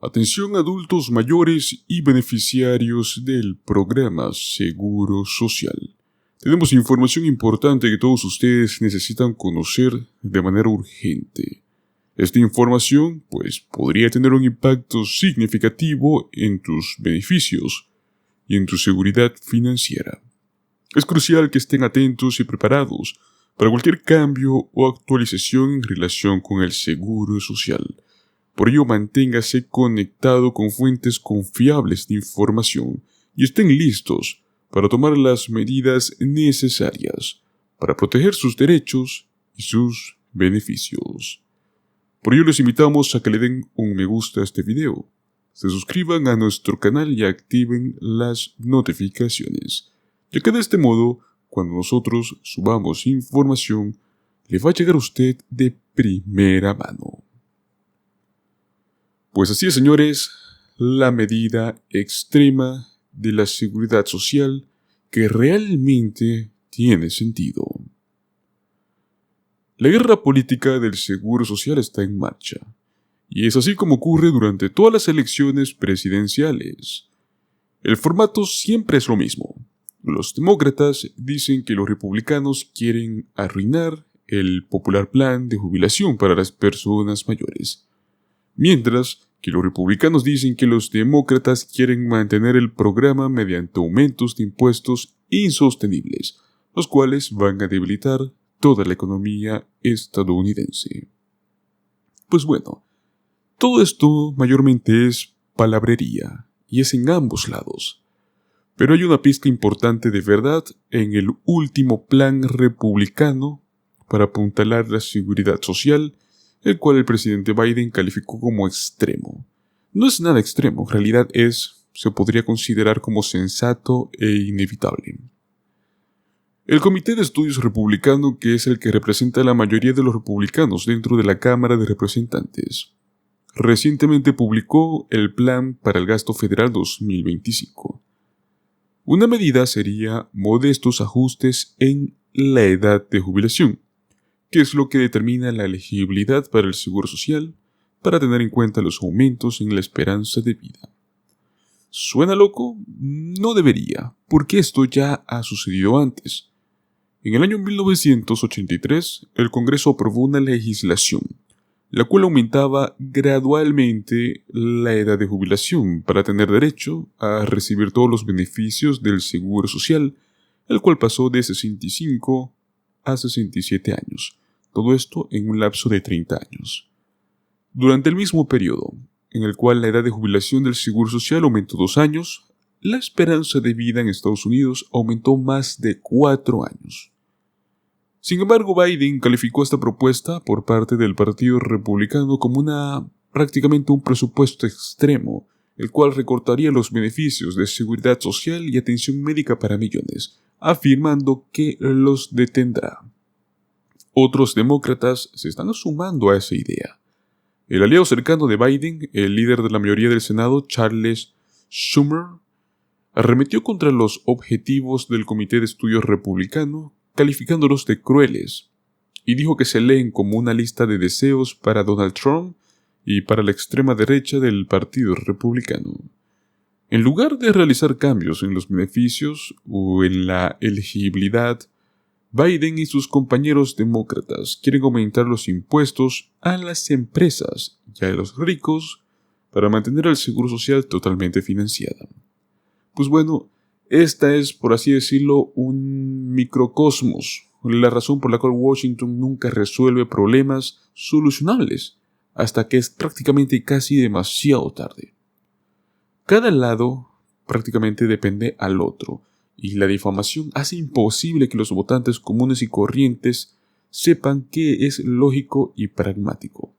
Atención adultos mayores y beneficiarios del programa Seguro Social. Tenemos información importante que todos ustedes necesitan conocer de manera urgente. Esta información, podría tener un impacto significativo en tus beneficios y en tu seguridad financiera. Es crucial que estén atentos y preparados para cualquier cambio o actualización en relación con el Seguro Social. Por ello, manténgase conectado con fuentes confiables de información y estén listos para tomar las medidas necesarias para proteger sus derechos y sus beneficios. Por ello, les invitamos a que le den un me gusta a este video, se suscriban a nuestro canal y activen las notificaciones, ya que de este modo, cuando nosotros subamos información, le va a llegar a usted de primera mano. Pues así es, señores, la medida extrema de la seguridad social que realmente tiene sentido. La guerra política del Seguro Social está en marcha, y es así como ocurre durante todas las elecciones presidenciales. El formato siempre es lo mismo. Los demócratas dicen que los republicanos quieren arruinar el popular plan de jubilación para las personas mayores, mientras que los republicanos dicen que los demócratas quieren mantener el programa mediante aumentos de impuestos insostenibles, los cuales van a debilitar toda la economía estadounidense. Pues bueno, todo esto mayormente es palabrería, y es en ambos lados. Pero hay una pizca importante de verdad en el último plan republicano para apuntalar la seguridad social, el cual el presidente Biden calificó como extremo. No es nada extremo, en realidad se podría considerar como sensato e inevitable. El Comité de Estudios Republicano, que es el que representa a la mayoría de los republicanos dentro de la Cámara de Representantes, recientemente publicó el Plan para el Gasto Federal 2025. Una medida sería modestos ajustes en la edad de jubilación, que es lo que determina la elegibilidad para el Seguro Social, para tener en cuenta los aumentos en la esperanza de vida. ¿Suena loco? No debería, porque esto ya ha sucedido antes. En el año 1983, el Congreso aprobó una legislación, la cual aumentaba gradualmente la edad de jubilación para tener derecho a recibir todos los beneficios del Seguro Social, el cual pasó de 65 a 67 años. Todo esto en un lapso de 30 años. Durante el mismo periodo, en el cual la edad de jubilación del Seguro Social aumentó 2 años, la esperanza de vida en Estados Unidos aumentó más de 4 años. Sin embargo, Biden calificó esta propuesta por parte del Partido Republicano como prácticamente un presupuesto extremo, el cual recortaría los beneficios de seguridad social y atención médica para millones, afirmando que los detendrá. Otros demócratas se están sumando a esa idea. El aliado cercano de Biden, el líder de la mayoría del Senado, Charles Schumer, arremetió contra los objetivos del Comité de Estudios Republicano, calificándolos de crueles, y dijo que se leen como una lista de deseos para Donald Trump y para la extrema derecha del Partido Republicano. En lugar de realizar cambios en los beneficios o en la elegibilidad, Biden y sus compañeros demócratas quieren aumentar los impuestos a las empresas y a los ricos para mantener el Seguro Social totalmente financiado. Pues bueno, esta es, por así decirlo, un microcosmos, la razón por la cual Washington nunca resuelve problemas solucionables, hasta que es prácticamente casi demasiado tarde. Cada lado prácticamente depende al otro, y la difamación hace imposible que los votantes comunes y corrientes sepan qué es lógico y pragmático.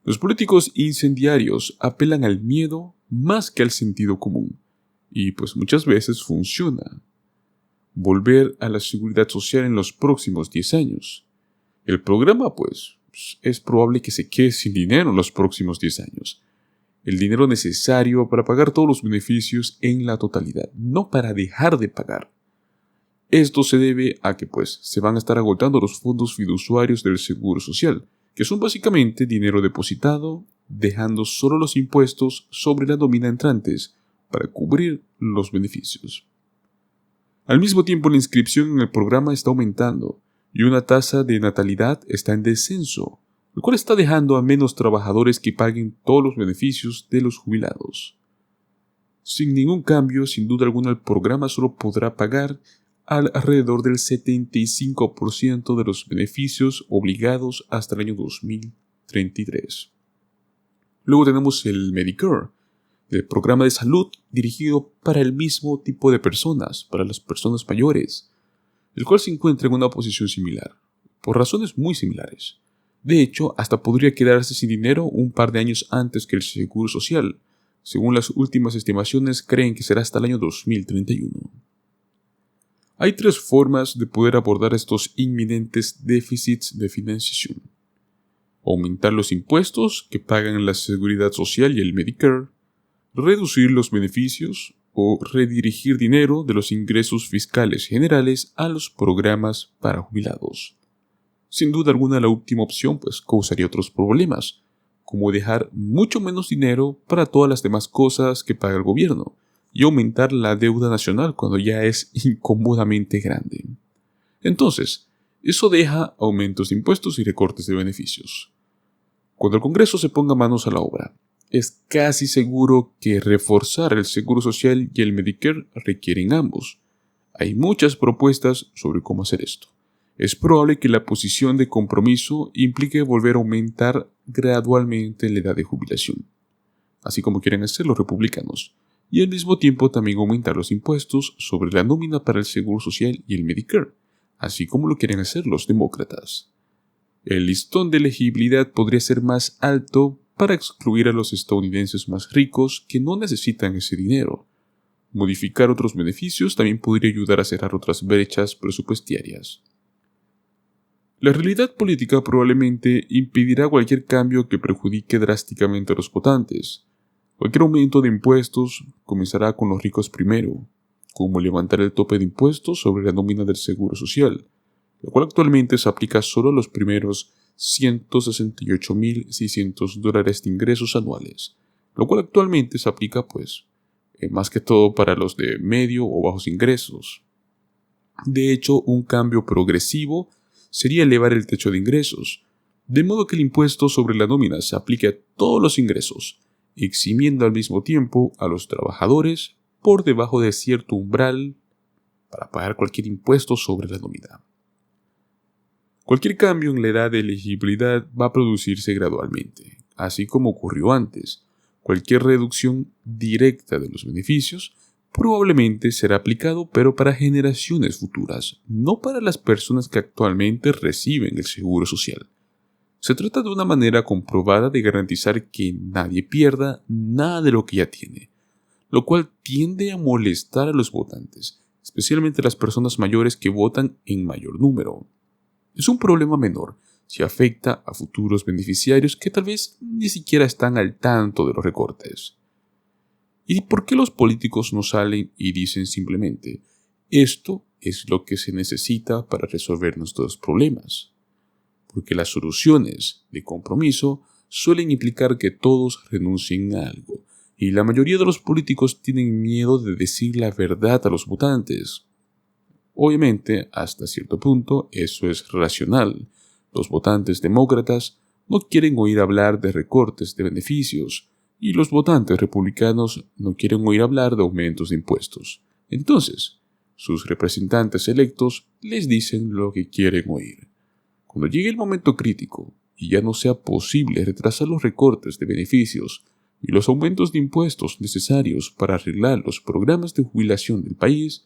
Los políticos incendiarios apelan al miedo más que al sentido común, y muchas veces funciona. Volver a la seguridad social en los próximos 10 años. El programa, es probable que se quede sin dinero en los próximos 10 años. El dinero necesario para pagar todos los beneficios en la totalidad, no para dejar de pagar. Esto se debe a que se van a estar agotando los fondos fiduciarios del Seguro Social, que son básicamente dinero depositado dejando solo los impuestos sobre la nómina entrantes para cubrir los beneficios. Al mismo tiempo, la inscripción en el programa está aumentando y una tasa de natalidad está en descenso, lo cual está dejando a menos trabajadores que paguen todos los beneficios de los jubilados. Sin ningún cambio, sin duda alguna, el programa solo podrá pagar alrededor del 75% de los beneficios obligados hasta el año 2033. Luego tenemos el Medicare, el programa de salud dirigido para el mismo tipo de personas, para las personas mayores, el cual se encuentra en una posición similar, por razones muy similares. De hecho, hasta podría quedarse sin dinero un par de años antes que el Seguro Social. Según las últimas estimaciones, creen que será hasta el año 2031. Hay tres formas de poder abordar estos inminentes déficits de financiación: aumentar los impuestos que pagan la Seguridad Social y el Medicare, reducir los beneficios o redirigir dinero de los ingresos fiscales generales a los programas para jubilados. Sin duda alguna, la última opción causaría otros problemas, como dejar mucho menos dinero para todas las demás cosas que paga el gobierno y aumentar la deuda nacional cuando ya es incómodamente grande. Entonces, eso deja aumentos de impuestos y recortes de beneficios. Cuando el Congreso se ponga manos a la obra, es casi seguro que reforzar el Seguro Social y el Medicare requieren ambos. Hay muchas propuestas sobre cómo hacer esto. Es probable que la posición de compromiso implique volver a aumentar gradualmente la edad de jubilación, así como quieren hacer los republicanos, y al mismo tiempo también aumentar los impuestos sobre la nómina para el Seguro Social y el Medicare, así como lo quieren hacer los demócratas. El listón de elegibilidad podría ser más alto para excluir a los estadounidenses más ricos que no necesitan ese dinero. Modificar otros beneficios también podría ayudar a cerrar otras brechas presupuestarias. La realidad política probablemente impedirá cualquier cambio que perjudique drásticamente a los votantes. Cualquier aumento de impuestos comenzará con los ricos primero, como levantar el tope de impuestos sobre la nómina del Seguro Social, lo cual actualmente se aplica solo a los primeros $168,600 de ingresos anuales, lo cual actualmente se aplica más que todo para los de medio o bajos ingresos. De hecho, un cambio progresivo sería elevar el techo de ingresos, de modo que el impuesto sobre la nómina se aplique a todos los ingresos, eximiendo al mismo tiempo a los trabajadores por debajo de cierto umbral para pagar cualquier impuesto sobre la nómina. Cualquier cambio en la edad de elegibilidad va a producirse gradualmente, así como ocurrió antes. Cualquier reducción directa de los beneficios probablemente será aplicado, pero para generaciones futuras, no para las personas que actualmente reciben el Seguro Social. Se trata de una manera comprobada de garantizar que nadie pierda nada de lo que ya tiene, lo cual tiende a molestar a los votantes, especialmente a las personas mayores que votan en mayor número. Es un problema menor si afecta a futuros beneficiarios que tal vez ni siquiera están al tanto de los recortes. ¿Y por qué los políticos no salen y dicen simplemente, esto es lo que se necesita para resolver nuestros problemas? Porque las soluciones de compromiso suelen implicar que todos renuncien a algo, y la mayoría de los políticos tienen miedo de decir la verdad a los votantes. Obviamente, hasta cierto punto, eso es racional. Los votantes demócratas no quieren oír hablar de recortes de beneficios, y los votantes republicanos no quieren oír hablar de aumentos de impuestos. Entonces, sus representantes electos les dicen lo que quieren oír. Cuando llegue el momento crítico y ya no sea posible retrasar los recortes de beneficios y los aumentos de impuestos necesarios para arreglar los programas de jubilación del país,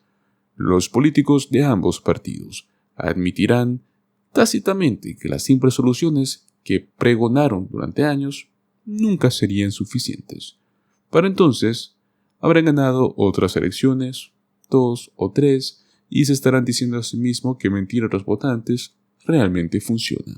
los políticos de ambos partidos admitirán tácitamente que las simples soluciones que pregonaron durante años nunca serían suficientes. Para entonces, habrán ganado otras elecciones, 2 o 3, y se estarán diciendo a sí mismos que mentir a los votantes realmente funciona.